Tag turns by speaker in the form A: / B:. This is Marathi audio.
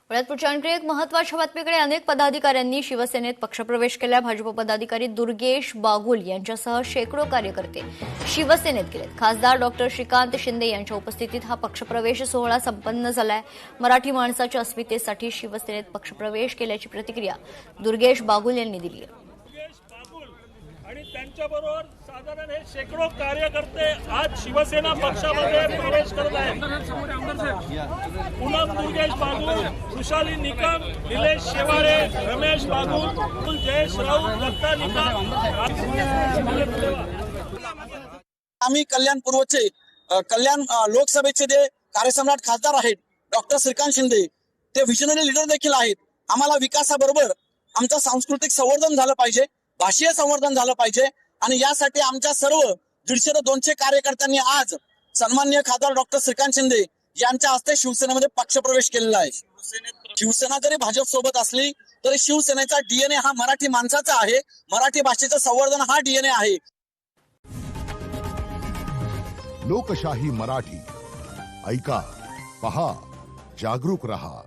A: पुण्यात पुढच्या आणखी एक महत्त्वाच्या बातमीकडे अनेक पदाधिकाऱ्यांनी शिवसेनेत पक्षप्रवेश केला। भाजप पदाधिकारी दुर्गेश बागुल यांच्यासह शेकडो कार्यकर्ते शिवसेनेत गेलेत। खासदार डॉक्टर श्रीकांत शिंदे यांच्या उपस्थितीत हा पक्षप्रवेश सोहळा संपन्न झालाय। मराठी माणसाच्या अस्मितेसाठी शिवसेनेत पक्षप्रवेश केल्याची प्रतिक्रिया दुर्गेश बागुल यांनी दिली आहे।
B: आणि त्यांच्याबरोबर साधारण हे शेकडो कार्यकर्ते आज शिवसेना पक्षामध्ये प्रवेश करत आहेत। पूनम दुर्गेश बागुल, सुशाली निकम, निलेश शेवाळे, रमेश बागुल, जयेश राऊत, दत्ता निकम।
C: आम्ही कल्याण पूर्वचे कल्याण लोकसभेचे जे कार्यसम्राट खासदार आहेत डॉक्टर श्रीकांत शिंदे, ते विजनरी लीडर देखील आहेत। आम्हाला विकासाबरोबर आमचं सांस्कृतिक संवर्धन झालं पाहिजे, भाषीय संवर्धन झालं पाहिजे आणि यासाठी आमच्या सर्व 150 ते 200 कार्यकर्त्यांनी आज सन्माननीय खासदार डॉक्टर श्रीकांत शिंदे यांच्या हस्ते शिवसेनेमध्ये पक्षप्रवेश केलेला आहे। शिवसेना जरी भाजप सोबत असली तरी शिवसेनेचा डीएनए हा मराठी माणसाचा आहे, मराठी भाषेचं संवर्धन हा डीएनए आहे।
D: लोकशाही मराठी ऐका, पहा, जागरूक रहा।